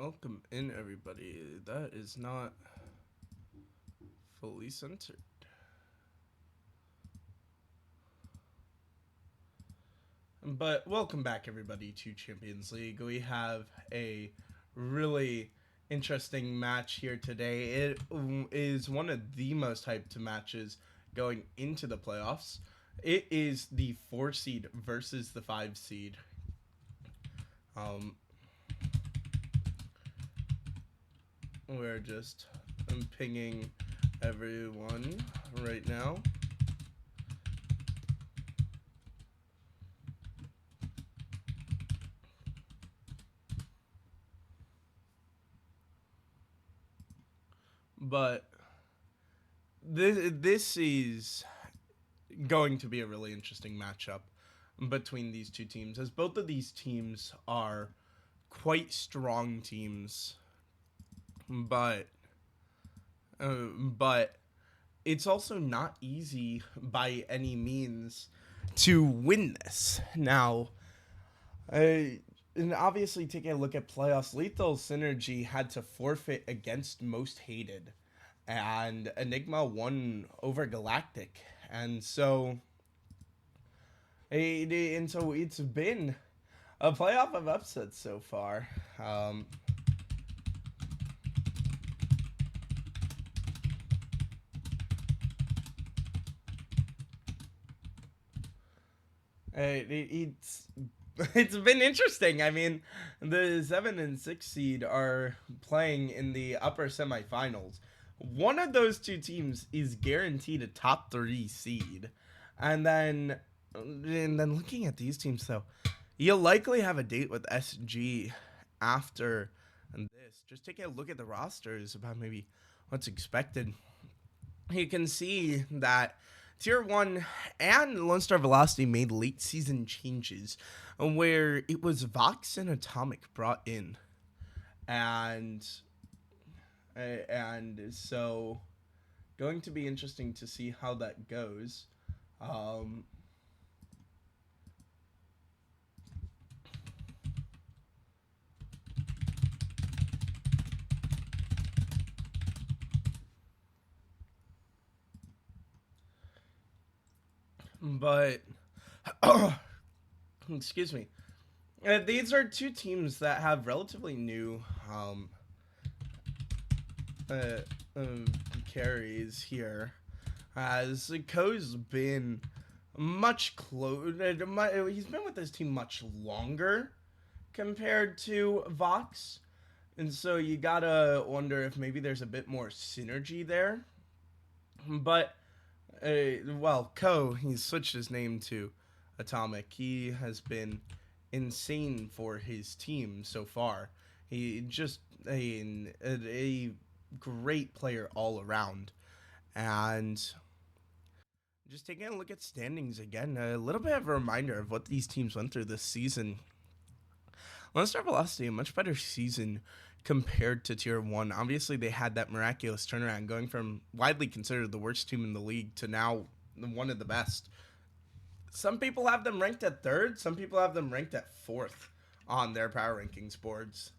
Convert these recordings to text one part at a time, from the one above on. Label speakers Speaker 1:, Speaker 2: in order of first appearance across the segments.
Speaker 1: Welcome in, everybody. That is not fully censored. But welcome back, everybody, to Champions League. We have a really interesting match here today. It is one of the most hyped matches going into the playoffs. It is the 4 seed versus the 5 seed. Um, we're just pinging everyone right now. But this is going to be a really interesting matchup between these two teams, as both of these teams are quite strong teams, but but it's also not easy by any means to win this. Now, and obviously taking a look at playoffs, Lethal Synergy had to forfeit against Most Hated, and Enigma won over Galactic, and so it's been a playoff of upsets so far. It's it's been interesting. I mean, the 7 and 6 seed are playing in the upper semifinals. One of those two teams is guaranteed a top 3 seed, and then looking at these teams though, you'll likely have a date with SG after this. Just taking a look at the rosters about maybe what's expected. You can see that Tier 1 and Lone Star Velocity made late season changes where it was Vox and Atomic brought in. And so going to be interesting to see how that goes. Um, but excuse me. These are two teams that have relatively new uh, um, carries here, as Ko's been much closer. He's been with this team much longer compared to Vox, and so you gotta wonder if maybe there's a bit more synergy there. But well, Ko, he's switched his name to Atomic. He has been insane for his team so far. He just a great player all around. And just taking a look at standings again, a little bit of a reminder of what these teams went through this season. Lone Star Velocity, a much better season compared to Tier 1. Obviously, they had that miraculous turnaround, going from widely considered the worst team in the league to now one of the best. Some people have them ranked at third, some people have them ranked at fourth on their power rankings boards.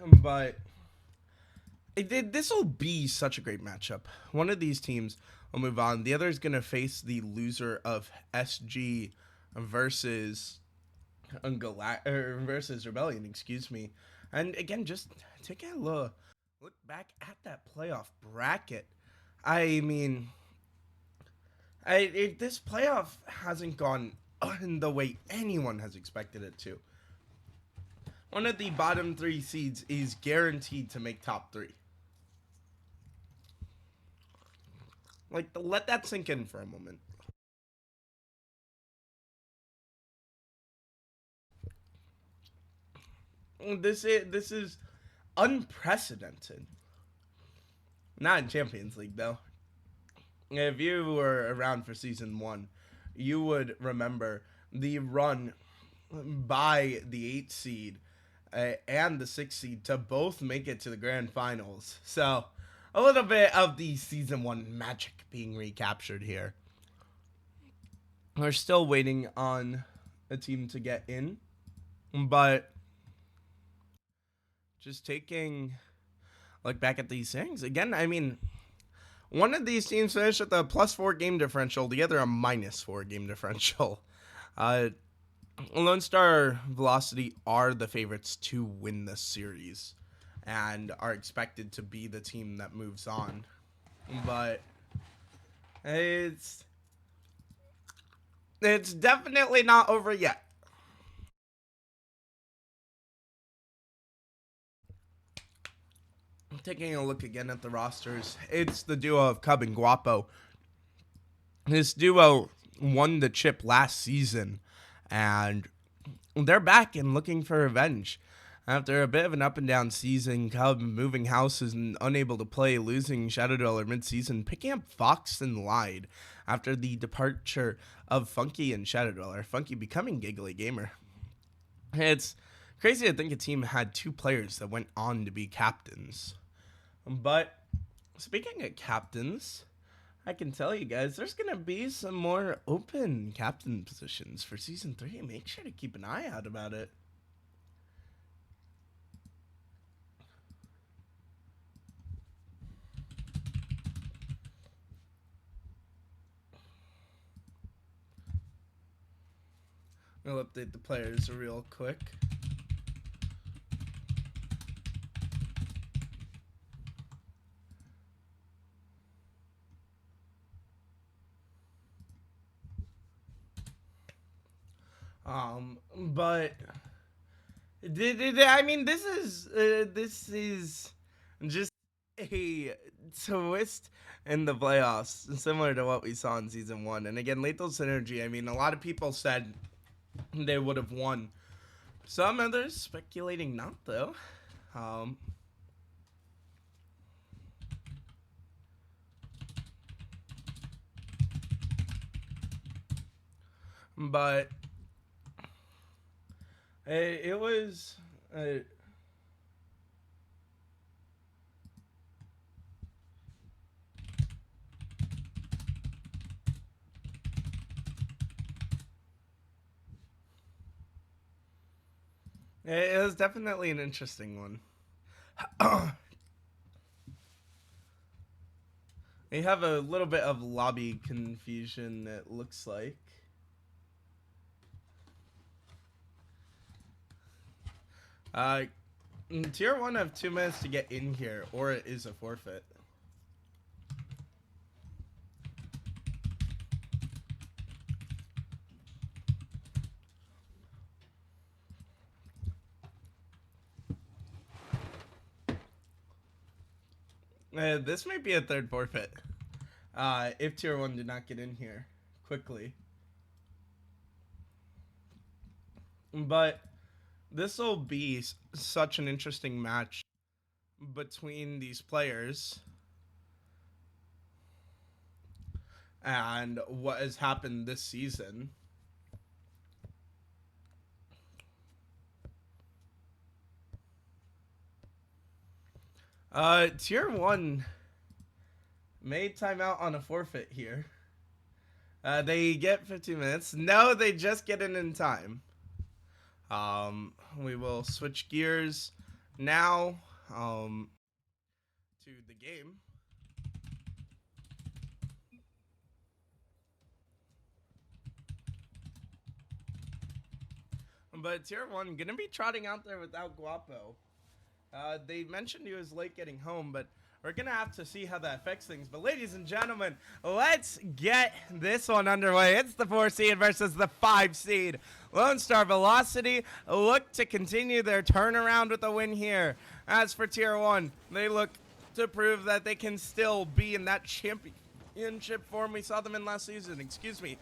Speaker 1: But this will be such a great matchup. One of these teams will move on. The other is going to face the loser of SG versus versus Rebellion. Excuse me. And again, just take a look back at that playoff bracket. I mean, this playoff hasn't gone in the way anyone has expected it to. One of the bottom 3 seeds is guaranteed to make top 3. Like, let that sink in for a moment. This is unprecedented. Not in Champions League though. If you were around for season 1, you would remember the run by the 8 seed and the 6 seed to both make it to the grand finals. So a little bit of the season 1 magic being recaptured here. We're still waiting on a team to get in, but just taking a look back at these things again. I mean, one of these teams finished with a +4 game differential, the other a -4 game differential. Lone Star Velocity are the favorites to win this series and are expected to be the team that moves on. But it's definitely not over yet. Taking a look again at the rosters, it's the duo of Cub and Guapo. This duo won the chip last season, and they're back and looking for revenge. After a bit of an up and down season, Cub moving houses and unable to play, losing Shadow Dweller mid-season, picking up Fox and Lied after the departure of Funky and Shadow Dweller, Funky becoming Giggly Gamer. It's crazy to think a team had 2 players that went on to be captains. But speaking of captains, I can tell you guys there's going to be some more open captain positions for Season 3. Make sure to keep an eye out about it. I'll update the players real quick. But I mean, this is just a twist in the playoffs, similar to what we saw in Season 1. And again, Lethal Synergy, I mean, a lot of people said they would have won. Some others speculating not, though. But it was... it was definitely an interesting one. They have a little bit of lobby confusion, it looks like. Tier 1 have 2 minutes to get in here, or it is a forfeit. This might be a 3rd forfeit. If Tier 1 did not get in here quickly. But this will be such an interesting match between these players and what has happened this season. Tier 1 made timeout on a forfeit here. They get 15 minutes. No, they just get in time. We will switch gears now to the game. But Tier 1 gonna be trotting out there without Guapo. They mentioned he was late getting home, but we're going to have to see how that affects things. But ladies and gentlemen, let's get this one underway. It's the 4 seed versus the 5 seed. Lone Star Velocity look to continue their turnaround with a win here. As for Tier 1, they look to prove that they can still be in that championship form we saw them in last season. Excuse me.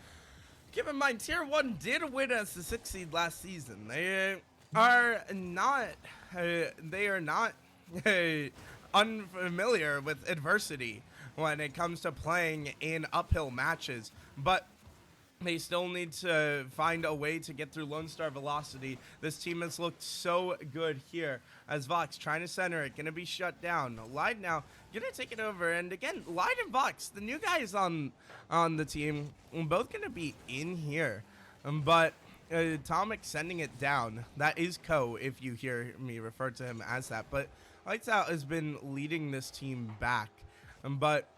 Speaker 1: Keep in mind, Tier 1 did win as the 6 seed last season. They are not unfamiliar with adversity when it comes to playing in uphill matches, but They still need to find a way to get through Lone Star Velocity. This team has looked so good here as Vox trying to center it, gonna be shut down. Lied now gonna take it over, and again, Lied and Vox, the new guys on the team, both gonna be in here. But Atomic sending it down. That is Ko, if you hear me refer to him as that. But Lights Out has been leading this team back. But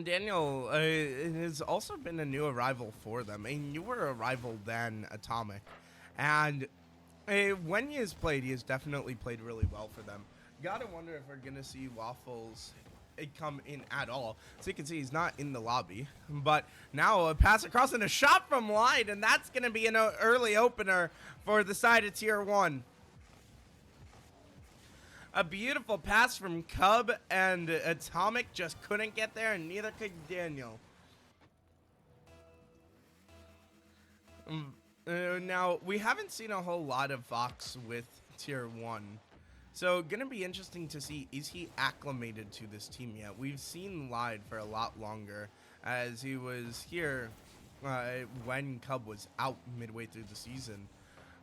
Speaker 1: Daniel has also been a new arrival for them, a newer arrival than Atomic. And when he has played, he has definitely played really well for them. Gotta wonder if we're gonna see Waffles come in at all. So you can see he's not in the lobby. But now a pass across and a shot from Light, and that's gonna be an early opener for the side of Tier 1. A beautiful pass from Cub, and Atomic just couldn't get there, and neither could Daniel. Now, we haven't seen a whole lot of Vox with Tier 1. So, gonna be interesting to see, is he acclimated to this team yet? We've seen Lied for a lot longer, as he was here when Cub was out midway through the season.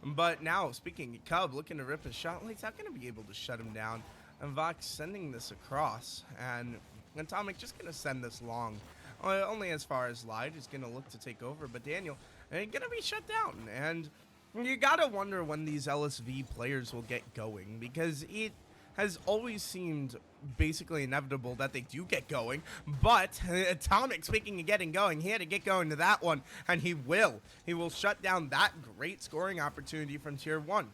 Speaker 1: But now, speaking of Cub, looking to rip his shot, Light's not going to be able to shut him down. And Vox sending this across, and Atomic just going to send this long. Only as far as Lied is going to look to take over, but Daniel ain't going to be shut down. And you got to wonder when these LSV players will get going, because it has always seemed basically inevitable that they do get going. But Atomic, speaking of getting going, he had to get going to that one, and he will. He will shut down that great scoring opportunity from Tier 1.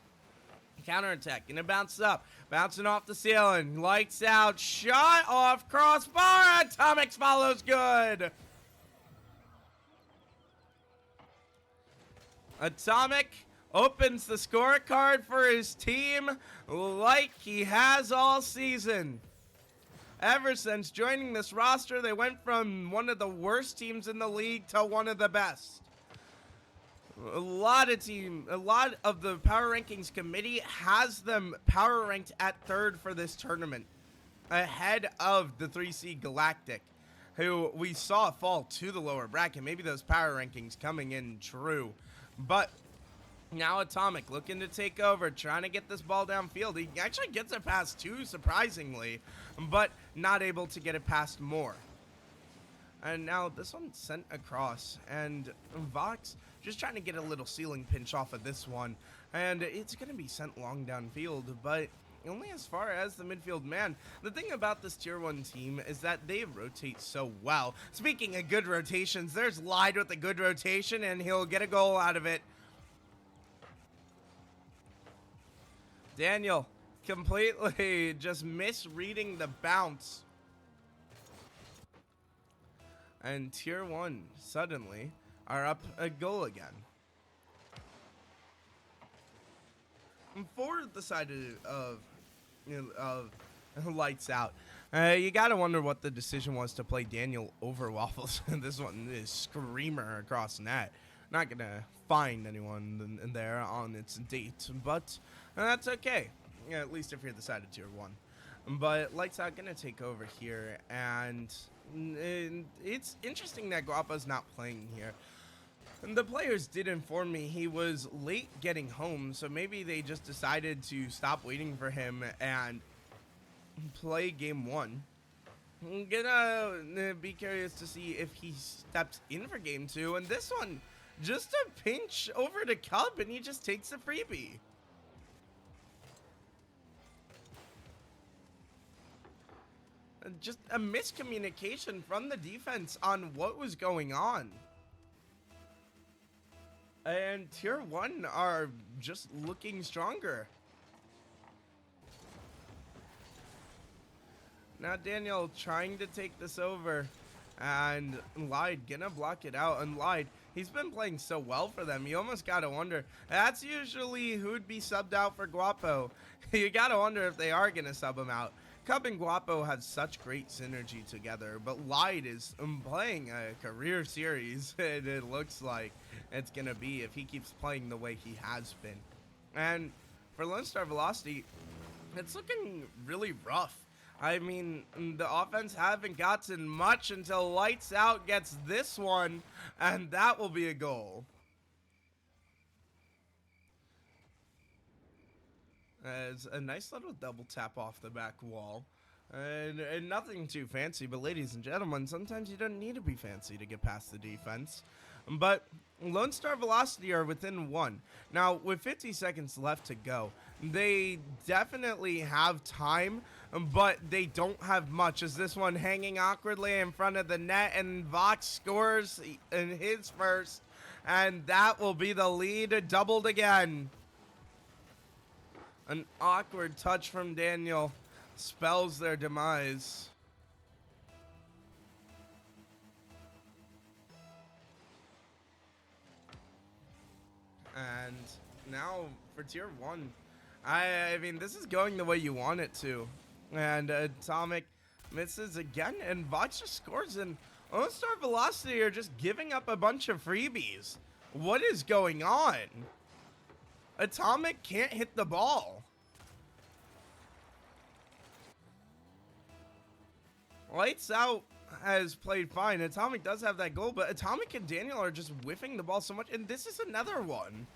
Speaker 1: Counterattack, gonna bounce up, bouncing off the ceiling, Lights Out, shot off crossbar, Atomic follows good. Atomic opens the scorecard for his team like he has all season. Ever since joining this roster, they went from one of the worst teams in the league to one of the best. A lot of the Power Rankings committee has them power ranked at 3rd for this tournament, ahead of the 3C Galactic, who we saw fall to the lower bracket. Maybe those power rankings coming in true, but now Atomic looking to take over, trying to get this ball downfield. He actually gets it past 2, surprisingly, but not able to get it past more. And now this one's sent across, and Vox just trying to get a little ceiling pinch off of this one, and it's going to be sent long downfield, but only as far as the midfield man. The thing about this Tier 1 team is that they rotate so well. Speaking of good rotations, there's Lied with a good rotation, and he'll get a goal out of it. Daniel completely just misreading the bounce. And Tier 1 suddenly are up a goal again. For the side of Lights Out, you gotta wonder what the decision was to play Daniel over Waffles. This one is screamer across net. Not gonna find anyone in there on its date, but that's okay. Yeah, at least if you're the side of Tier 1. But Lights Out gonna take over here, and it's interesting that Guapo's not playing here. And the players did inform me he was late getting home, so maybe they just decided to stop waiting for him and play game 1. I'm gonna be curious to see if he steps in for game 2, and this one, just a pinch over to Cub, and he just takes a freebie. Just a miscommunication from the defense on what was going on. And Tier 1 are just looking stronger. Now Daniel trying to take this over, and Lied gonna block it out, and Lied, he's been playing so well for them, you almost gotta wonder, that's usually who'd be subbed out for Guapo. You gotta wonder if they are gonna sub him out. Cub and Guapo have such great synergy together, but Lied is playing a career series, and it looks like it's gonna be if he keeps playing the way he has been. And for Lone Star Velocity, it's looking really rough. I mean, the offense haven't gotten much until Lights Out gets this one, and that will be a goal. As a nice little double tap off the back wall. And nothing too fancy, but ladies and gentlemen, sometimes you don't need to be fancy to get past the defense. But Lone Star Velocity are within one. Now, with 50 seconds left to go, they definitely have time, but they don't have much, as this one hanging awkwardly in front of the net, and Vox scores in his first, and that will be the lead doubled again. An awkward touch from Daniel spells their demise. And now for tier 1, I mean, this is going the way you want it to. And Atomic misses again, and Vox just scores, and Lone Star Velocity are just giving up a bunch of freebies. What is going on? Atomic can't hit the ball. Lights Out has played fine. Atomic does have that goal, but Atomic and Daniel are just whiffing the ball so much. And this is another one.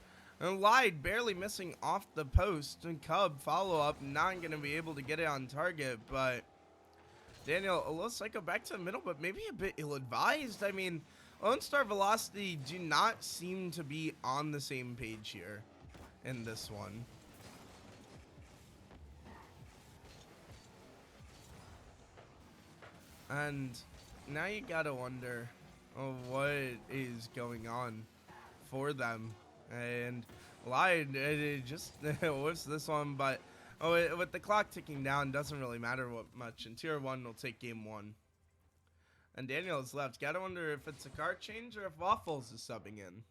Speaker 1: And Lied barely missing off the post. And Cub follow-up, not going to be able to get it on target. But Daniel, a little psycho back to the middle, but maybe a bit ill-advised. I mean, Lone Star Velocity do not seem to be on the same page here in this one. And now you gotta wonder what is going on for them. And Lied, it just whiffs this one, but with the clock ticking down, doesn't really matter what much. And tier 1 will take game 1. And Daniel is left. Gotta wonder if it's a card change or if Waffles is subbing in.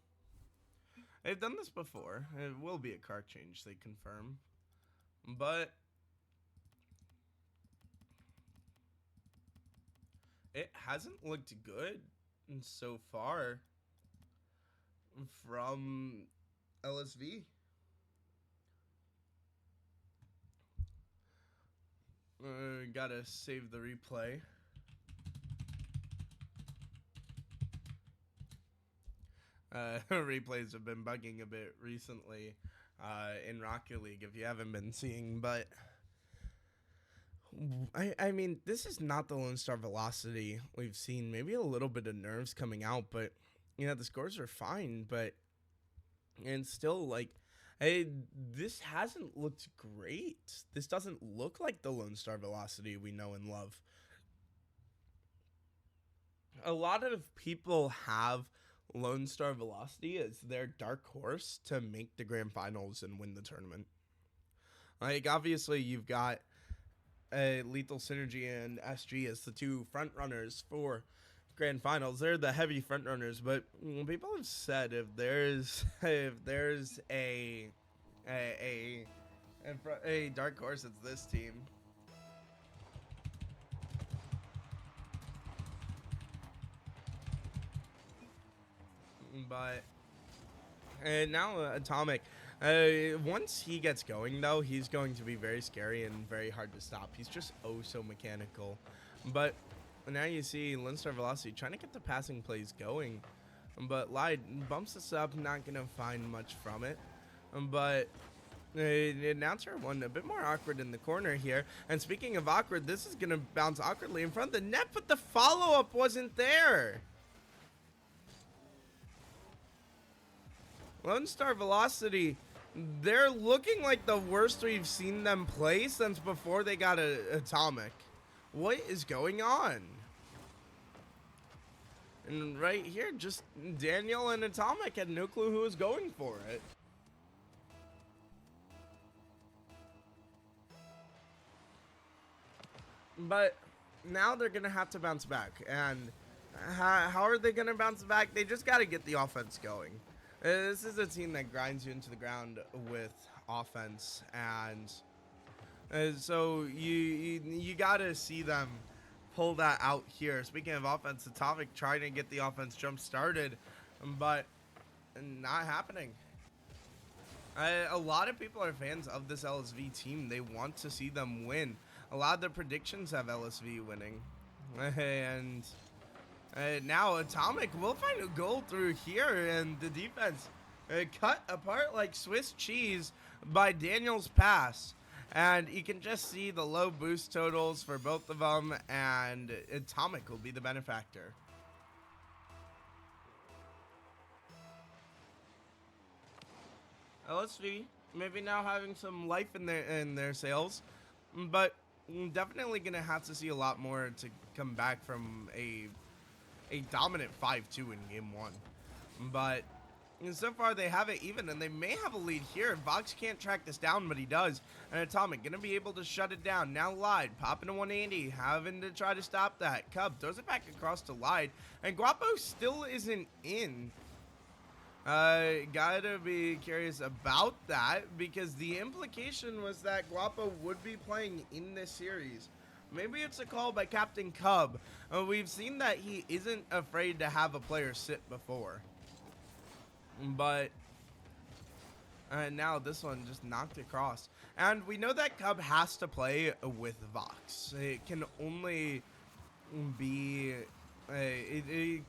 Speaker 1: They've done this before. It will be a card change, they confirm. But it hasn't looked good so far from LSV. Gotta save the replay. Replays have been bugging a bit recently in Rocket League, if you haven't been seeing, but I mean, this is not the Lone Star Velocity we've seen. Maybe a little bit of nerves coming out, but, you know, the scores are fine, but, and still, like, hey, this hasn't looked great. This doesn't look like the Lone Star Velocity we know and love. A lot of people have Lone Star Velocity as their dark horse to make the grand finals and win the tournament. Like, obviously, you've got Lethal Synergy and SG as the two front runners for grand finals. They're the heavy front runners, but people have said if there's a dark horse, it's this team. But and now Atomic, once he gets going though, he's going to be very scary and very hard to stop. He's just oh so mechanical. But now you see Lone Star Velocity trying to get the passing plays going, but Lied bumps this up, not gonna find much from it. But announcer one a bit more awkward in the corner here. And speaking of awkward, this is gonna bounce awkwardly in front of the net, but the follow-up wasn't there. Lone Star Velocity, they're looking like the worst we've seen them play since before they got Atomic. What is going on? And right here, just Daniel and Atomic had no clue who was going for it. But now they're going to have to bounce back. And how are they going to bounce back? They just got to get the offense going. This is a team that grinds you into the ground with offense, and so you gotta see them pull that out here. Speaking of offense, Atomic trying to get the offense jump started, but not happening. A lot of people are fans of this LSV team. They want to see them win. a lot of the predictions have LSV winning. And now Atomic will find a goal through here, and the defense cut apart like Swiss cheese by Daniel's pass. And you can just see the low boost totals for both of them, and Atomic will be the benefactor. LSV maybe now having some life in their sails, but definitely gonna have to see a lot more to come back from a dominant 5-2 in game 1. But so far they have it even, and they may have a lead here. Vox can't track this down, but he does. And Atomic gonna be able to shut it down. Now Lied popping a 180, having to try to stop that. Cub throws it back across to Lied, and Guapo still isn't in. Gotta be curious about that, because the implication was that Guapo would be playing in this series. Maybe it's a call by Captain Cub. We've seen that he isn't afraid to have a player sit before. But now this one just knocked across. And we know that Cub has to play with Vox. It can only be...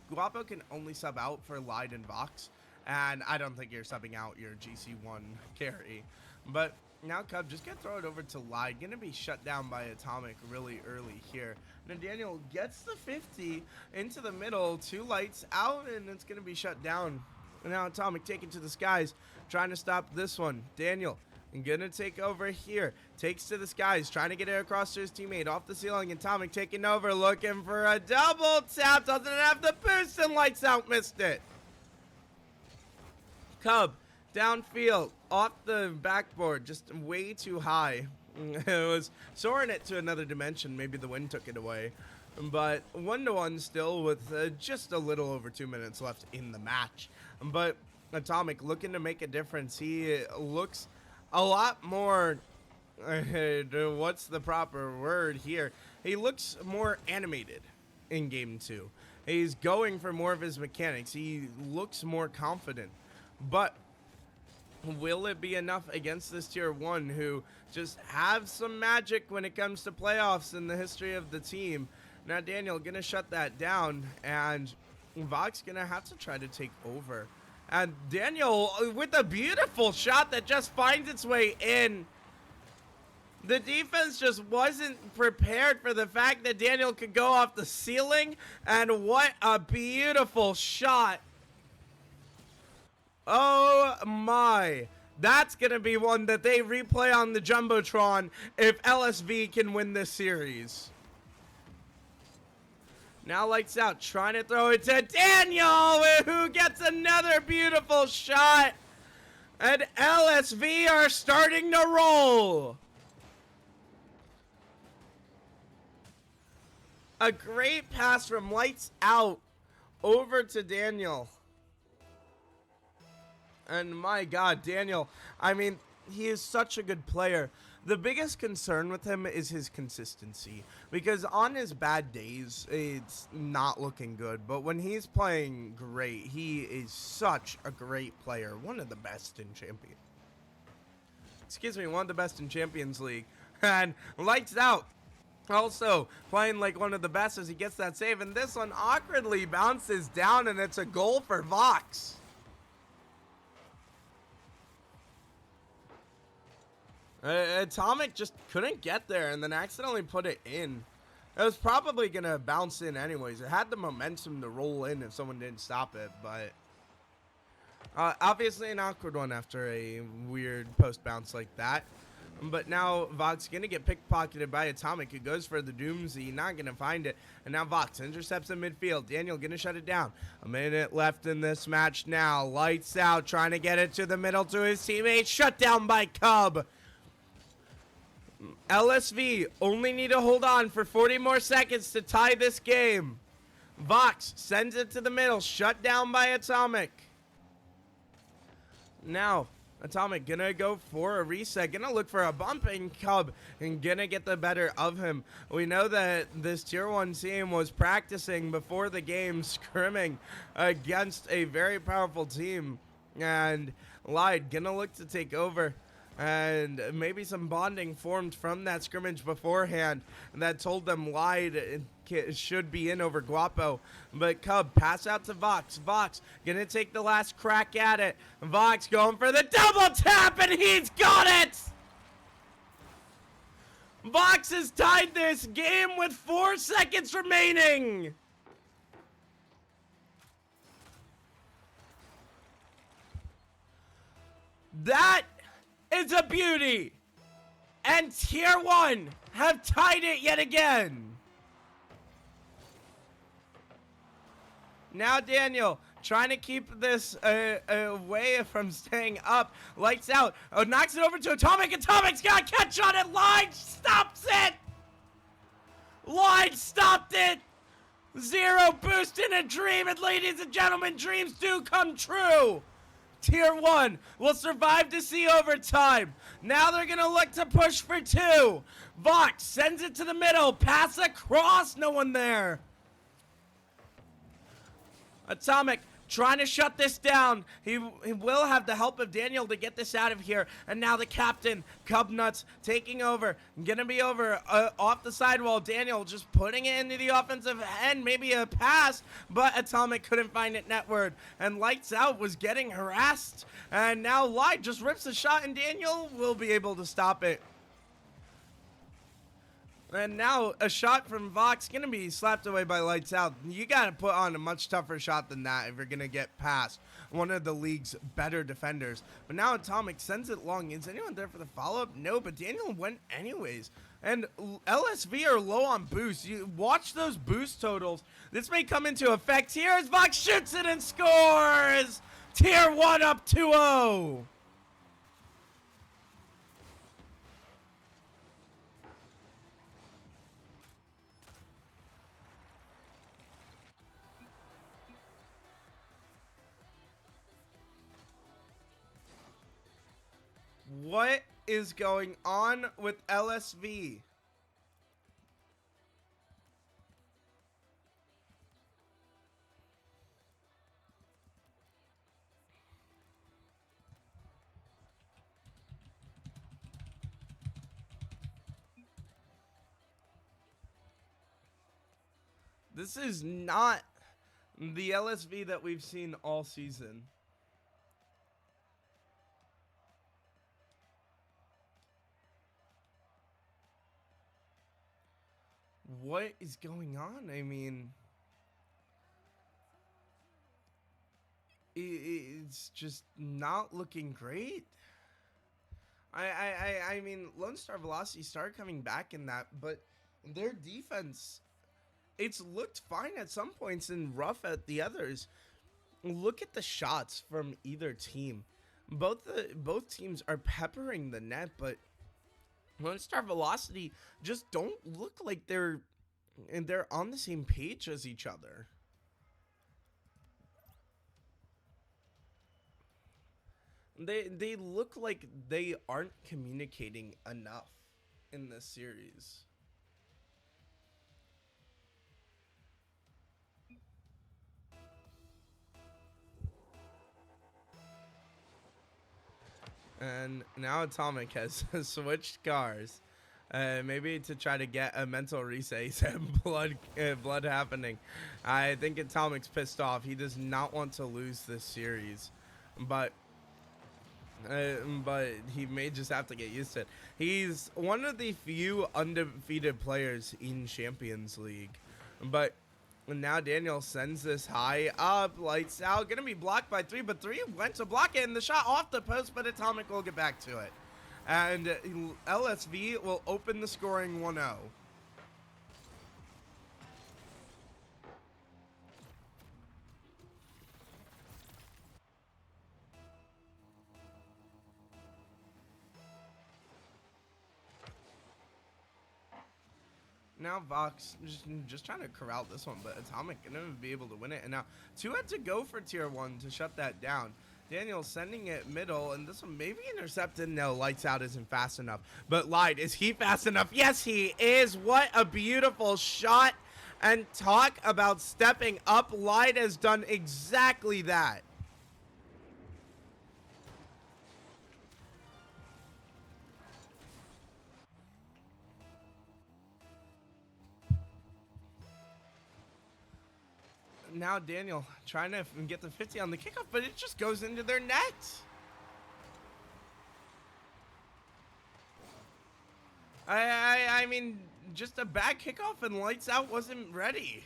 Speaker 1: Guapo can only sub out for Lied and Vox. And I don't think you're subbing out your GC1 carry. But now Cub just gonna throw it over to Lied. Gonna be shut down by Atomic really early here. Now Daniel gets the 50 into the middle. 2 lights out, and it's gonna be shut down. And now Atomic taking to the skies, trying to stop this one. Daniel gonna take over here. Takes to the skies, trying to get it across to his teammate. Off the ceiling, Atomic taking over, looking for a double tap. Doesn't have the boost, and lights out, missed it. Cub downfield, off the backboard, just way too high. It was soaring it to another dimension. Maybe the wind took it away. But 1-1 still, with just a little over 2 minutes left in the match. But Atomic looking to make a difference. He looks a lot more... what's the proper word here? He looks more animated in game 2. He's going for more of his mechanics. He looks more confident. But will it be enough against this tier 1 who just have some magic when it comes to playoffs in the history of the team? Now Daniel gonna shut that down, and Vox gonna have to try to take over. And Daniel with a beautiful shot that just finds its way in. The defense just wasn't prepared for the fact that Daniel could go off the ceiling, and what a beautiful shot. Oh my, that's going to be one that they replay on the Jumbotron if LSV can win this series. Now lights out, trying to throw it to Daniel, who gets another beautiful shot. And LSV are starting to roll. A great pass from lights out over to Daniel. And my God, Daniel, I mean, he is such a good player. The biggest concern with him is his consistency, because on his bad days, it's not looking good. But when he's playing great, he is such a great player. One of the best in one of the best in Champions League. And lights out. Also playing like one of the best as he gets that save. And this one awkwardly bounces down, and it's a goal for Vox. Atomic just couldn't get there and then accidentally put it in. It was probably going to bounce in anyways. It had the momentum to roll in if someone didn't stop it, but obviously an awkward one after a weird post bounce like that. But now Vox going to get pickpocketed by Atomic, who goes for the Doomsday, not going to find it. And now Vox intercepts in midfield. Daniel going to shut it down. A minute left in this match now. Lights out, trying to get it to the middle to his teammate. Shut down by Cub. LSV only need to hold on for 40 more seconds to tie this game. Vox sends it to the middle, shut down by Atomic. Now, Atomic gonna go for a reset, gonna look for a bump, and Cub and gonna get the better of him. We know that this tier 1 team was practicing before the game, scrimming against a very powerful team, and Lied gonna look to take over. And maybe some bonding formed from that scrimmage beforehand that told them Lied should be in over Guapo. But Cub pass out to Vox. Vox gonna take the last crack at it. Vox going for the double tap, and he's got it! Vox has tied this game with 4 seconds remaining. That is a beauty. And Tier 1 have tied it yet again. Now Daniel trying to keep this away from staying up. Lights out. Oh, knocks it over to Atomic. Atomic's got a catch on it. Lied stops it. Lied stopped it. 0 boost in a dream. And ladies and gentlemen, dreams do come true. Tier 1 will survive to see overtime. Now they're going to look to push for 2. Vox sends it to the middle. Pass across. No one there. Atomic trying to shut this down. He will have the help of Daniel to get this out of here. And now the captain, Cubnuts, taking over. Gonna be over off the sidewall. Daniel just putting it into the offensive end. Maybe a pass, but Atomic couldn't find it netward. And Lights Out was getting harassed. And now Light just rips a shot, and Daniel will be able to stop it. And now a shot from Vox gonna be slapped away by Lights Out. You gotta put on a much tougher shot than that if you're gonna get past one of the league's better defenders. But now Atomic sends it long. Is anyone there for the follow-up? No, but Daniel went anyways. And LSV are low on boost. You watch those boost totals. This may come into effect here as Vox shoots it and scores! Tier 1 up 2-0. What is going on with LSV? This is not the LSV that we've seen all season. What is going on? I mean, it's just not looking great. I mean, Lone Star Velocity started coming back in that, but their defense, it's looked fine at some points and rough at the others. Look at the shots from either team. Both teams are peppering the net, but Lone Star Velocity just don't look like they're on the same page as each other. They look like they aren't communicating enough in this series. And now Atomic has switched cars. Maybe to try to get a mental reset. And blood happening. I think Atomic's pissed off. He does not want to lose this series. But he may just have to get used to it. He's one of the few undefeated players in Champions League. But now Daniel sends this high up. Lights Out. Gonna be blocked by 3, but 3 went to block it, and the shot off the post, but Atomic will get back to it. And LSV will open the scoring 1-0. Now Vox just trying to corral this one, but Atomic gonna be able to win it. And now 2 had to go for Tier 1 to shut that down. Daniel sending it middle, and this one maybe intercepted. No, Lights Out isn't fast enough. But Light, is he fast enough? Yes, he is. What a beautiful shot. And talk about stepping up. Light has done exactly that. now Daniel trying to get the 50 on the kickoff, but it just goes into their net. I mean, just a bad kickoff and Lights Out wasn't ready.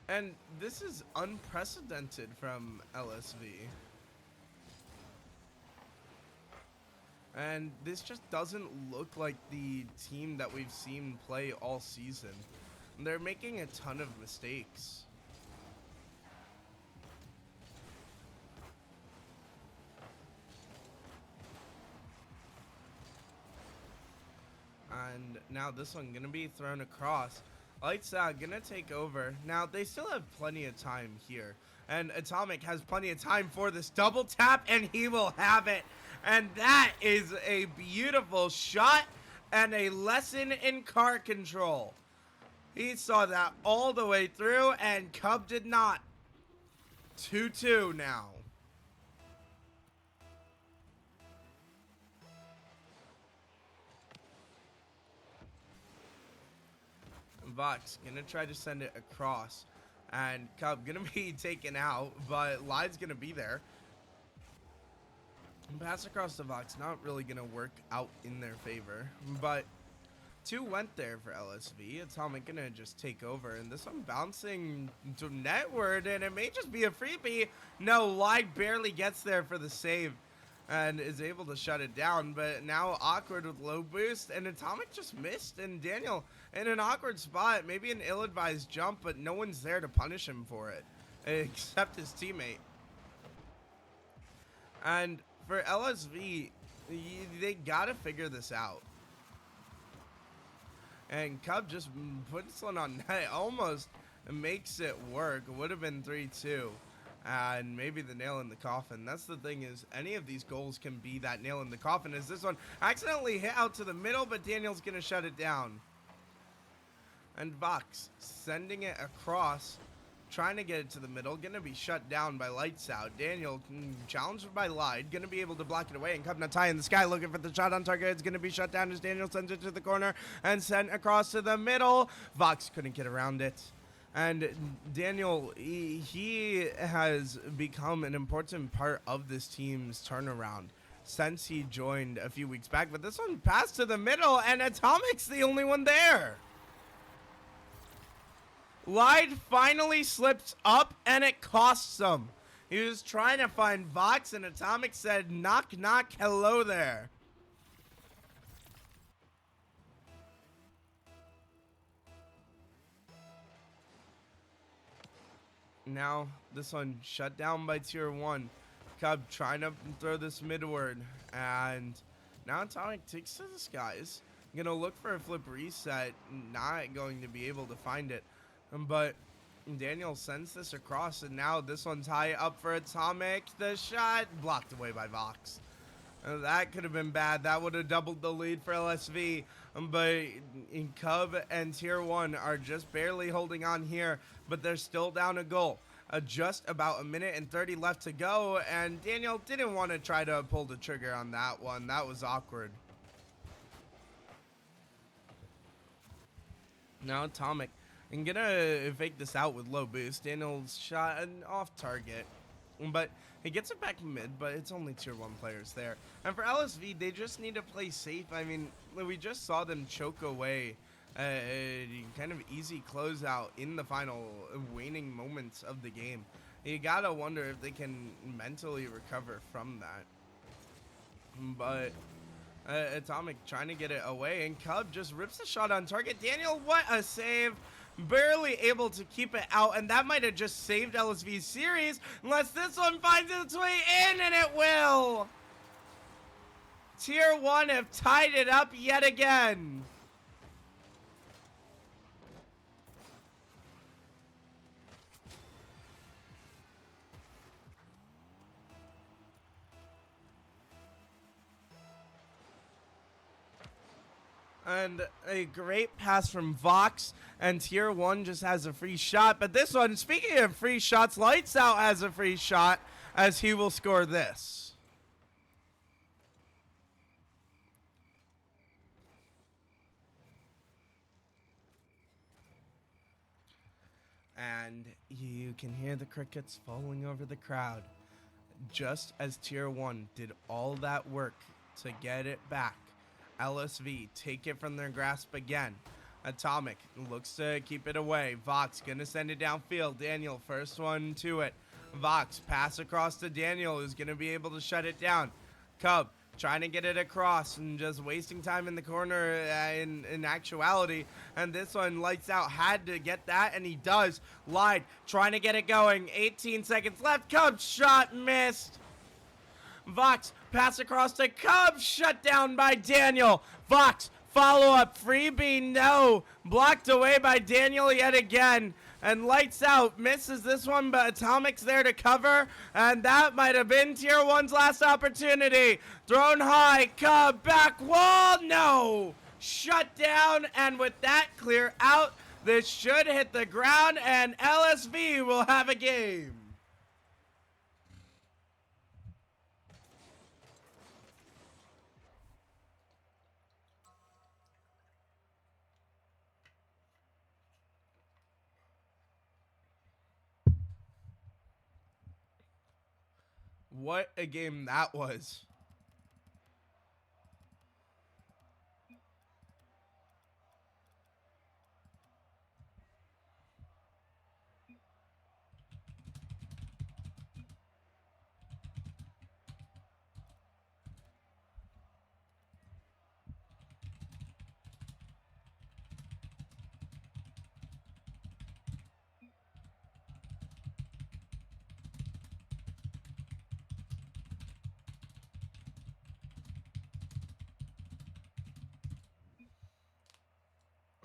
Speaker 1: And this is unprecedented from LSV. And this just doesn't look like the team that we've seen play all season. They're making a ton of mistakes. And now this one gonna be thrown across. Lights Out gonna take over. Now they still have plenty of time here. And Atomic has plenty of time for this double tap, and he will have it. And that is a beautiful shot and a lesson in car control. He saw that all the way through, and Cub did not. 2-2 now. Vox gonna try to send it across, and Cub gonna be taken out, but Lide's gonna be there. Pass across to Vox, not really gonna work out in their favor, but 2 went there for LSV. Atomic gonna just take over, and this one bouncing to netward, and it may just be a freebie. No, Lide barely gets there for the save and is able to shut it down, but now Awkward with low boost, and Atomic just missed, and Daniel in an awkward spot, maybe an ill-advised jump, but no one's there to punish him for it except his teammate. And for LSV, they gotta figure this out. And Cub just puts one on net, almost makes it work. Would have been 3-2. And maybe the nail in the coffin. That's the thing, is any of these goals can be that nail in the coffin. As this one accidentally hit out to the middle, but Daniel's going to shut it down. And Vox sending it across, trying to get it to the middle. Going to be shut down by Lights Out. Daniel challenged by Lide. Going to be able to block it away. And Cub Tie in the sky looking for the shot on target. It's going to be shut down as Daniel sends it to the corner and sent across to the middle. Vox couldn't get around it. And Daniel, he has become an important part of this team's turnaround since he joined a few weeks back. But this one passed to the middle, and Atomic's the only one there. Lide finally slips up, and it costs him. He was trying to find Vox, and Atomic said, knock, knock, hello there. Now, this one shut down by Tier 1. Cub trying to throw this midward. And now Atomic takes to the skies. Gonna look for a flip reset. Not going to be able to find it. But Daniel sends this across. And now this one's high up for Atomic. The shot blocked away by Vox. That could have been bad. That would have doubled the lead for LSV. But Cub and Tier 1 are just barely holding on here. But they're still down a goal. Just about 1:30 left to go. And Daniel didn't want to try to pull the trigger on that one. That was awkward. Now Atomic. I'm gonna fake this out with low boost. Daniel's shot an off target. But he gets it back mid, but it's only Tier 1 players there. And for LSV, they just need to play safe. I mean, we just saw them choke away a kind of easy closeout in the final waning moments of the game. You gotta wonder if they can mentally recover from that. But Atomic trying to get it away, and Cub just rips the shot on target. Daniel, what a save. Barely able to keep it out, and that might have just saved LSV's series unless this one finds its way in, and it will. Tier 1 have tied it up yet again. And a great pass from Vox, and Tier 1 just has a free shot. But this one, speaking of free shots, Lights Out has a free shot as he will score this. And you can hear the crickets falling over the crowd. Just as Tier 1 did all that work to get it back, LSV take it from their grasp again. Atomic looks to keep it away. Vox gonna send it downfield. Daniel, first one to it. Vox, pass across to Daniel, who's gonna be able to shut it down. Cub trying to get it across and just wasting time in the corner in actuality. And this one, Lights Out, had to get that, and he does. Lied, trying to get it going. 18 seconds left. Cub shot missed. Vox, pass across to Cub, shut down by Daniel. Vox, follow up, freebie, no. Blocked away by Daniel yet again. And Lights Out misses this one, but Atomic's there to cover. And that might have been Tier 1's last opportunity. Thrown high, Cub, back wall, no. Shut down, and with that clear out, this should hit the ground, and LSV will have a game. What a game that was.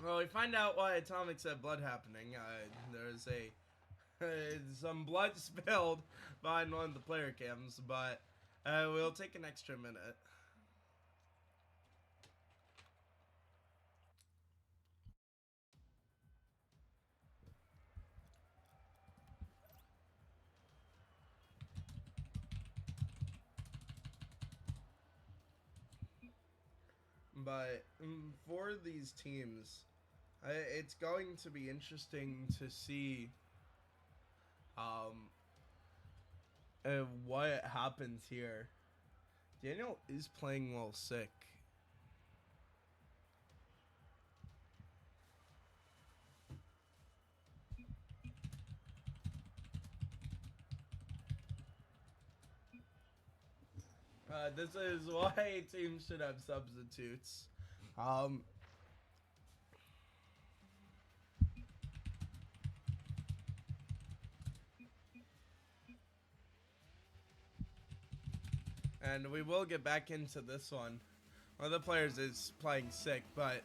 Speaker 1: Well, we find out why Atomic said blood happening. There's some blood spilled behind one of the player cams, but we'll take an extra minute. But for these teams, it's going to be interesting to see what happens here. Daniel is playing well sick. This is why teams should have substitutes. And we will get back into this one. One of the players is playing sick, but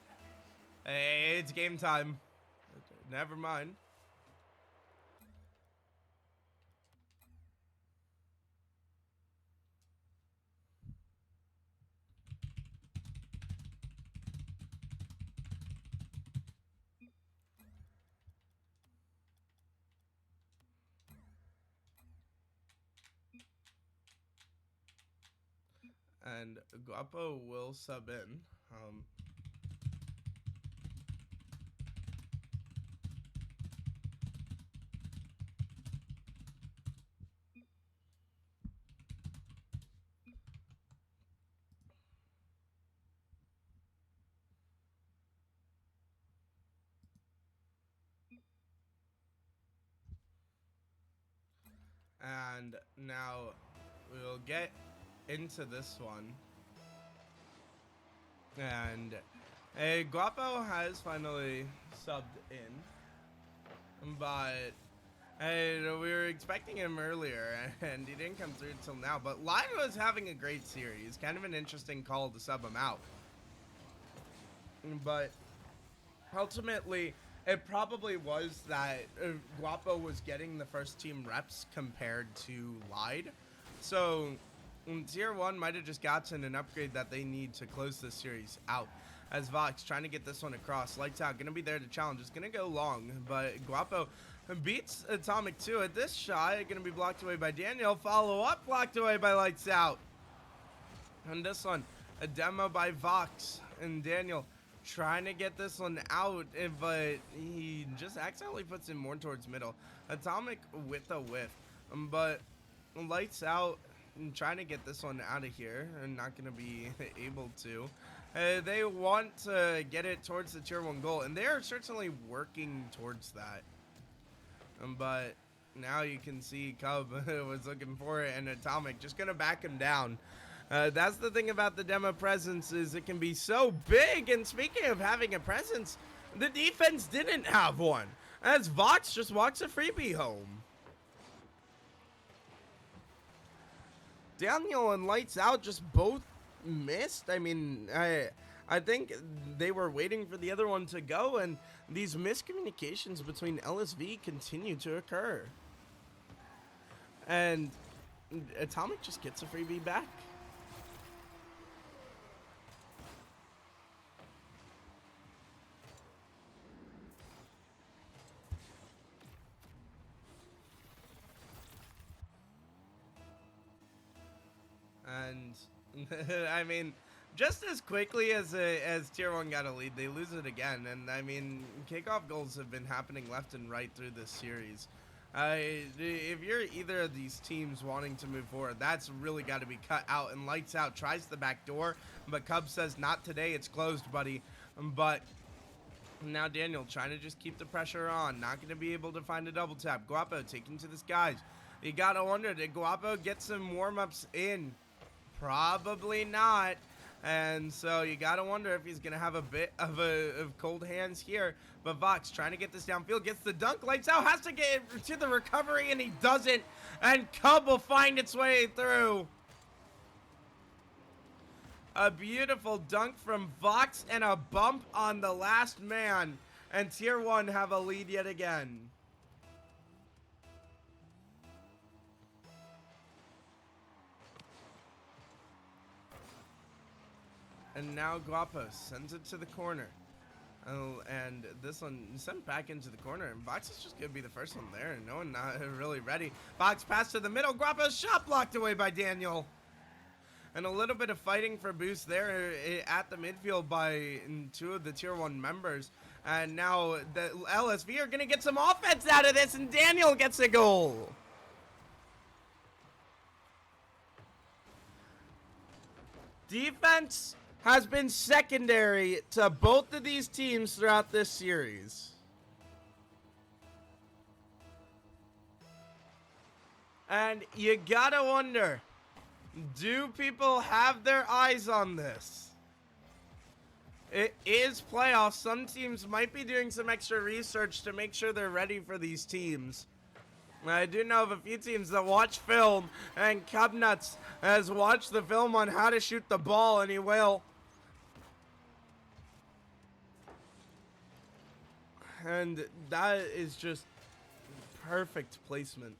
Speaker 1: hey, it's game time. Never mind. And Guapo will sub in. And now we'll get into this one. And Guapo has finally subbed in, but we were expecting him earlier and he didn't come through until now. But Lion was having a great series. Kind of an interesting call to sub him out, but ultimately it probably was that Guapo was getting the first team reps compared to Lied. So Tier 1 might have just gotten an upgrade that they need to close this series out. As Vox trying to get this one across. Lights Out gonna be there to challenge. It's gonna go long, but Guapo beats Atomic 2 at this shot. Gonna be blocked away by Daniel. Follow up, blocked away by Lights Out. And this one, a demo by Vox. And Daniel trying to get this one out, but he just accidentally puts it more towards middle. Atomic with a whiff, but Lights Out trying to get this one out of here and not going to be able to. They want to get it towards the tier 1 goal, and they are certainly working towards that. But now you can see Cub was looking for it, and Atomic just going to back him down. That's the thing about the demo presence, is it can be so big. And speaking of having a presence, the defense didn't have one, as Vox just walks a freebie home. Daniel and Lights Out just both missed. I mean, I think they were waiting for the other one to go, and these miscommunications between LSV continue to occur. And Atomic just gets a freebie back. And I mean, just as quickly as tier 1 got a lead, they lose it again. And I mean, kickoff goals have been happening left and right through this series. If you're either of these teams wanting to move forward, that's really got to be cut out. And Lights Out tries the back door, but Cub says, not today, it's closed, buddy. But now Daniel trying to just keep the pressure on, not going to be able to find a double tap. Guapo taking to the skies. You got to wonder, did Guapo get some warm-ups in? Probably not. And so you gotta wonder if he's gonna have a bit of cold hands here. But Vox trying to get this downfield, gets the dunk. Lights Out has to get to the recovery, and he doesn't. And Cub will find its way through. A beautiful dunk from Vox and a bump on the last man. And tier 1 have a lead yet again. And now Guapo sends it to the corner. Oh, and this one sent back into the corner. And Vox is just going to be the first one there. And no one not really ready. Vox pass to the middle. Guapo's shot blocked away by Daniel. And a little bit of fighting for boost there at the midfield by 2 of the tier 1 members. And now the LSV are going to get some offense out of this. And Daniel gets a goal. Defense has been secondary to both of these teams throughout this series. And you gotta wonder, do people have their eyes on this? It is playoffs. Some teams might be doing some extra research to make sure they're ready for these teams. I do know of a few teams that watch film, and Cubnuts has watched the film on how to shoot the ball, and he will. And that is just perfect placement.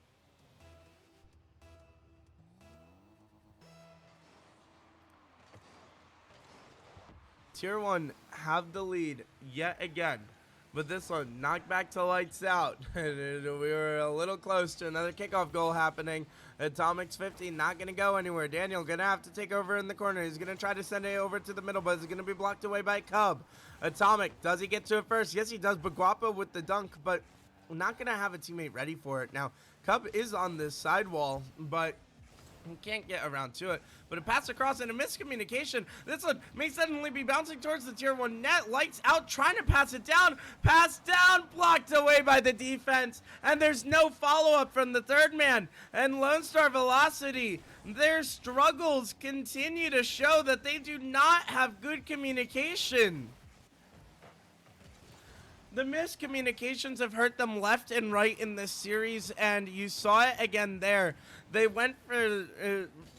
Speaker 1: Tier 1 have the lead yet again. But this one, knocked back to Lights Out. We were a little close to another kickoff goal happening. Atomic's 50, not going to go anywhere. Daniel going to have to take over in the corner. He's going to try to send it over to the middle, but it's going to be blocked away by Cub. Atomic, does he get to it first? Yes, he does. But Guapo with the dunk, but not going to have a teammate ready for it. Now, Cub is on this sidewall, but he can't get around to it. But a pass across and a miscommunication. This one may suddenly be bouncing towards the tier 1 net. Lights Out trying to pass it down. Pass down, blocked away by the defense. And there's no follow-up from the third man. And Lone Star Velocity, their struggles continue to show that they do not have good communication. The miscommunications have hurt them left and right in this series, and you saw it again there. They went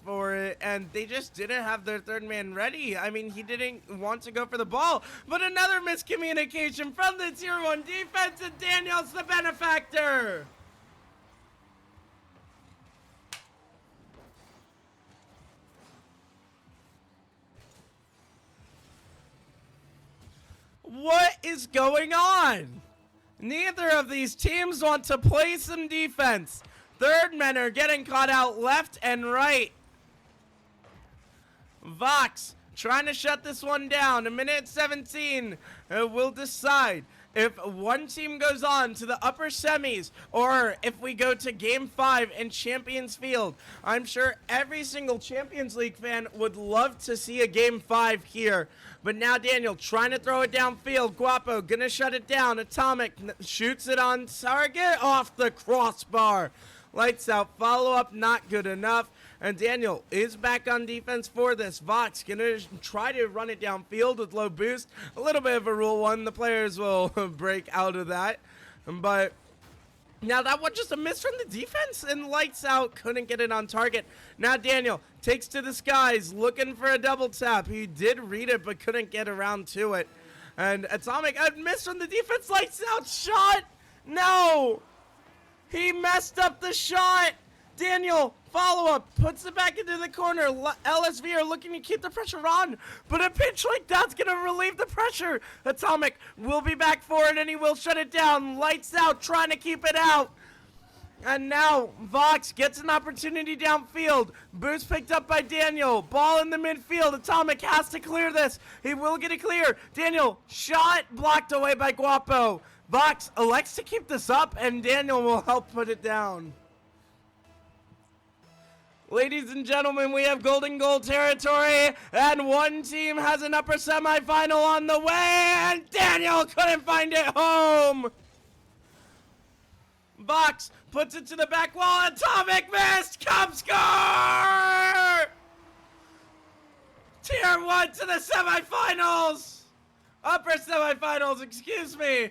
Speaker 1: for it, and they just didn't have their third man ready. I mean, he didn't want to go for the ball, but another miscommunication from the tier 1 defense, and Daniel's the benefactor. What is going on? Neither of these teams want to play some defense. Third men are getting caught out left and right. Vox trying to shut this one down. A minute 17 will decide if one team goes on to the upper semis or if we go to Game 5 in Champions Field. I'm sure every single Champions League fan would love to see a Game 5 here. But now Daniel trying to throw it downfield. Guapo gonna shut it down. Atomic shoots it on target off the crossbar. Lights out. Follow-up not good enough. And Daniel is back on defense for this. Vox gonna try to run it downfield with low boost. A little bit of a rule one. The players will break out of that. But now that was just a miss from the defense, and Lights Out couldn't get it on target. Now Daniel takes to the skies, looking for a double tap. He did read it, but couldn't get around to it. And Atomic, a miss from the defense. Lights Out shot. No, he messed up the shot. Daniel, follow-up, puts it back into the corner. LSV are looking to keep the pressure on, but a pitch like that's going to relieve the pressure. Atomic will be back for it, and he will shut it down. Lights Out, trying to keep it out. And now, Vox gets an opportunity downfield. Boost picked up by Daniel. Ball in the midfield. Atomic has to clear this. He will get it clear. Daniel, shot blocked away by Guapo. Vox elects to keep this up, and Daniel will help put it down. Ladies and gentlemen, we have golden goal territory, and one team has an upper semifinal on the way, and Daniel couldn't find it home. Vox puts it to the back wall. Atomic missed. Cup score! Tier 1 to the semifinals. Upper semifinals, excuse me.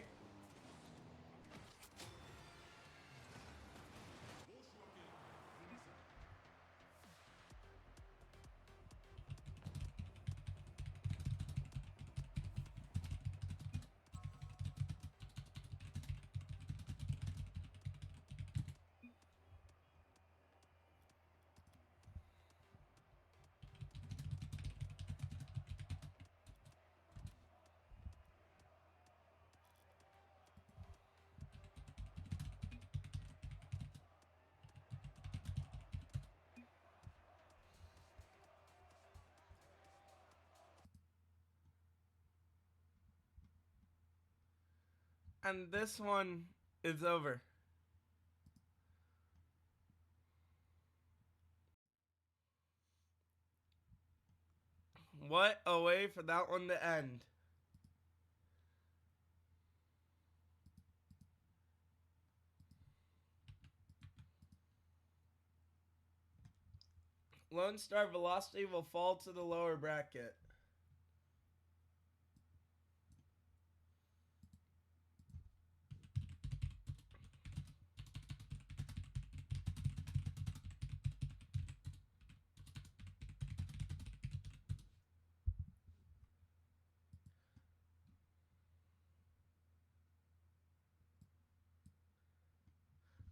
Speaker 1: And this one is over. What a way for that one to end. Lone Star Velocity will fall to the lower bracket.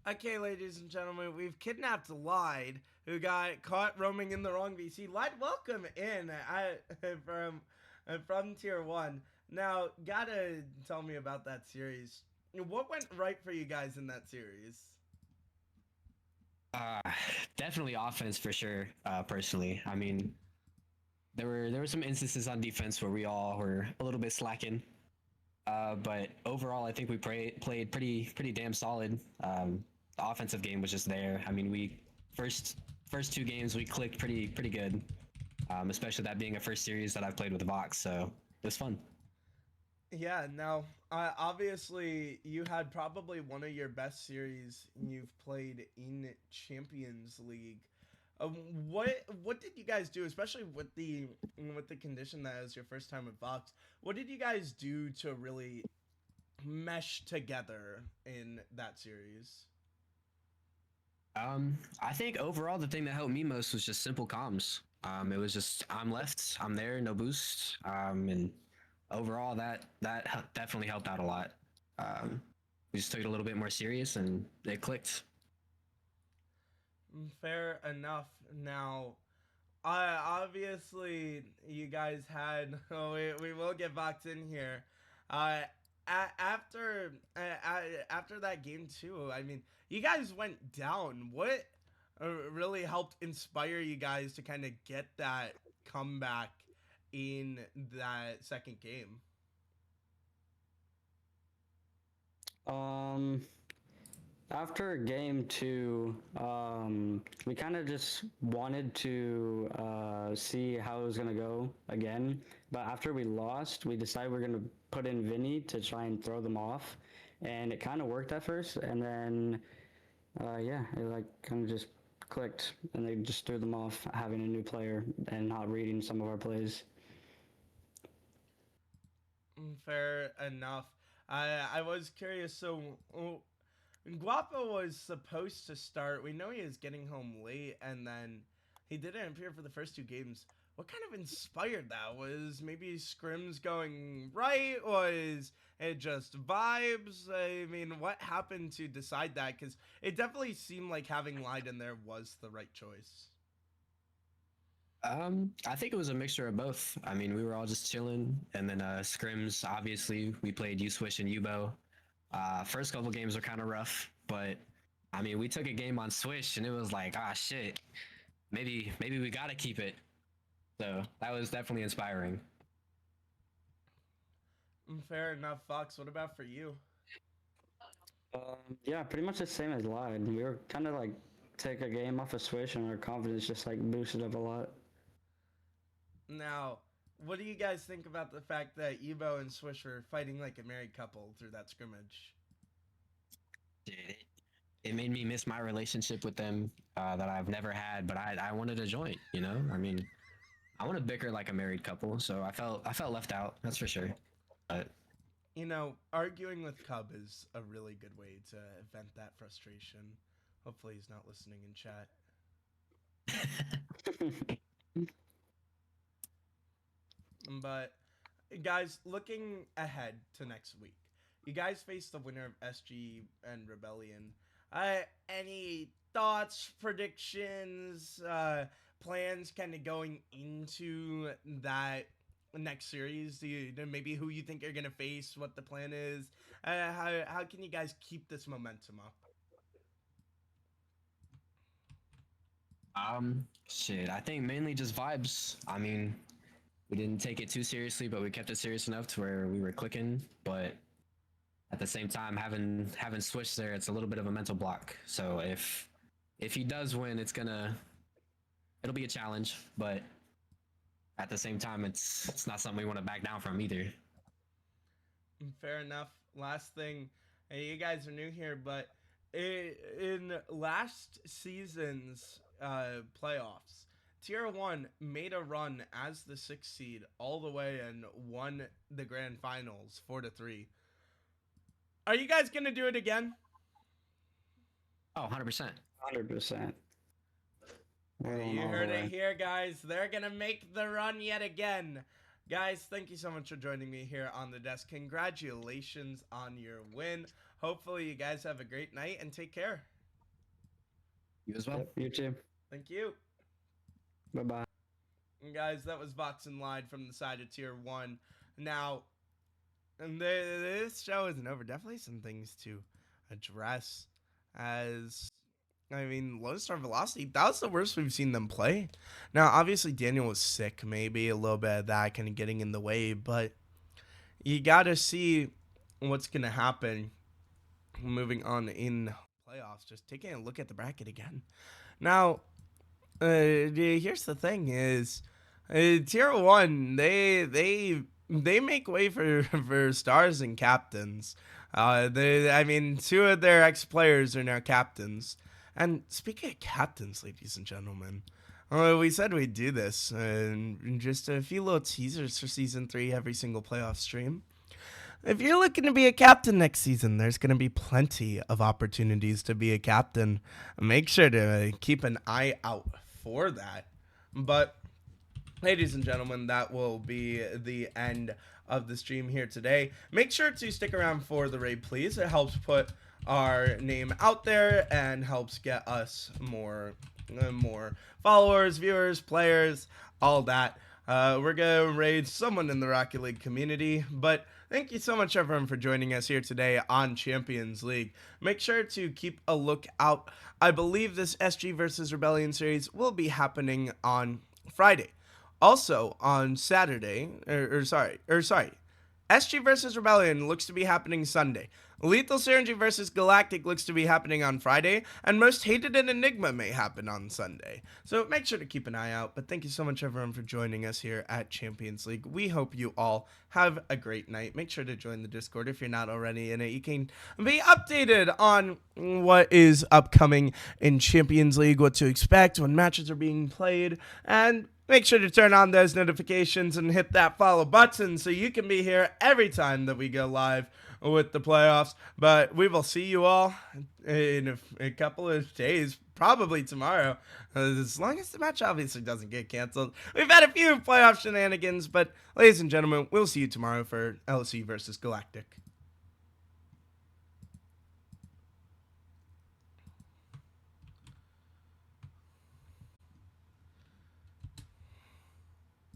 Speaker 1: Okay, ladies and gentlemen, we've kidnapped Lied, who got caught roaming in the wrong VC. Lied, welcome in from Tier 1. Now, gotta tell me about that series. What went right for you guys in that series?
Speaker 2: Definitely offense for sure. Personally, I mean, there were some instances on defense where we all were a little bit slacking. But overall, I think we played pretty damn solid. The offensive game was just there. I mean, we first two games we clicked pretty good. Especially that being a first series that I've played with Vox, so it was fun.
Speaker 1: Yeah, now, obviously, you had probably one of your best series you've played in Champions League. What did you guys do, especially with the condition that it was your first time with Vox? What did you guys do to really mesh together in that series?
Speaker 2: I think overall the thing that helped me most was just simple comms. It was just I'm left, I'm there, no boost. And overall that definitely helped out a lot. We just took it a little bit more serious and it clicked.
Speaker 1: Fair enough. Now, obviously you guys had. Oh, we will get Vox in here. After that game too, I mean, you guys went down. What really helped inspire you guys to kind of get that comeback in that second game?
Speaker 3: Um, After game two, we kind of just wanted to see how it was gonna go again. But after we lost, we decided we're gonna put in Vinny to try and throw them off, and it kind of worked at first, and then yeah, it like kind of just clicked, and they just threw them off having a new player and not reading some of our plays.
Speaker 1: Fair enough. I was curious. So Guapo was supposed to start. We know he is getting home late, and then he didn't appear for the first two games. What kind of inspired that? Was maybe scrims going right? Was it just vibes? I mean, what happened to decide that? Because it definitely seemed like having Leiden there was the right choice.
Speaker 2: I think it was a mixture of both. I mean, we were all just chilling, and then scrims. Obviously, we played U Swish and Ubo. First couple games were kind of rough, but I mean, we took a game on Swish, and it was like, ah, shit. Maybe we gotta keep it. So that was definitely inspiring.
Speaker 1: Fair enough, Fox. What about for you?
Speaker 3: Yeah, pretty much the same as Lied. We were kind of like take a game off a Swish, and our confidence just like boosted up a lot.
Speaker 1: Now, what do you guys think about the fact that Ebo and Swish were fighting like a married couple through that scrimmage?
Speaker 2: Dude, it made me miss my relationship with them that I've never had, but I wanted to join. You know, I mean, I want to bicker like a married couple, so I felt left out. That's for sure. But
Speaker 1: You know, arguing with Cub is a really good way to vent that frustration. Hopefully, he's not listening in chat. But, guys, looking ahead to next week, you guys face the winner of SG and Rebellion. Any thoughts, predictions, plans kind of going into that next series? Do you know maybe who you think you're gonna face, what the plan is? How can you guys keep this momentum up?
Speaker 2: shit. I think mainly just vibes. I mean, we didn't take it too seriously, but we kept it serious enough to where we were clicking. But at the same time, having Switch there, it's a little bit of a mental block. So if he does win, it'll be a challenge. But at the same time, it's not something we want to back down from either.
Speaker 1: Fair enough. Last thing, you guys are new here, but in last season's playoffs, Tier 1 made a run as the 6th seed all the way and won the grand finals 4-3. Are you guys going to do it again?
Speaker 2: Oh, 100%.
Speaker 3: 100%.
Speaker 1: You heard it here, guys. They're going to make the run yet again. Guys, thank you so much for joining me here on the desk. Congratulations on your win. Hopefully you guys have a great night and take care.
Speaker 2: You as well.
Speaker 3: Yep, you too.
Speaker 1: Thank you.
Speaker 3: Bye bye.
Speaker 1: And guys, that was Vox and Lied from the side of Tier 1. Now, and this show isn't over. Definitely some things to address. As, I mean, Lone Star Velocity, that was the worst we've seen them play. Now, obviously, Daniel was sick. Maybe a little bit of that kind of getting in the way. But you got to see what's going to happen moving on in playoffs. Just taking a look at the bracket again. Now, here's the thing is, Tier 1, they make way for stars and captains. I mean, two of their ex-players are now captains. And speaking of captains, ladies and gentlemen, we said we'd do this. And just a few little teasers for Season 3 every single playoff stream. If you're looking to be a captain next season, there's going to be plenty of opportunities to be a captain. Make sure to keep an eye out for that. But, ladies and gentlemen, that will be the end of the stream here today. Make sure to stick around for the raid, please. It helps put our name out there and helps get us more followers, viewers, players, all that. We're going to raid someone in the Rocket League community, but thank you so much, everyone, for joining us here today on Champions League. Make sure to keep a lookout. I believe this SG versus Rebellion series will be happening on Friday. Also on Saturday, sorry, SG versus Rebellion looks to be happening Sunday. Lethal Synergy versus Galactic looks to be happening on Friday, and Most Hated and Enigma may happen on Sunday. So make sure to keep an eye out. But thank you so much, everyone, for joining us here at Champions League. We hope you all have a great night. Make sure to join the Discord if you're not already in it. You can be updated on what is upcoming in Champions League, what to expect, when matches are being played, and make sure to turn on those notifications and hit that follow button so you can be here every time that we go live with the playoffs. But we will see you all in a couple of days, probably tomorrow, as long as the match obviously doesn't get canceled. We've had a few playoff shenanigans, but ladies and gentlemen, we'll see you tomorrow for LC versus Galactic.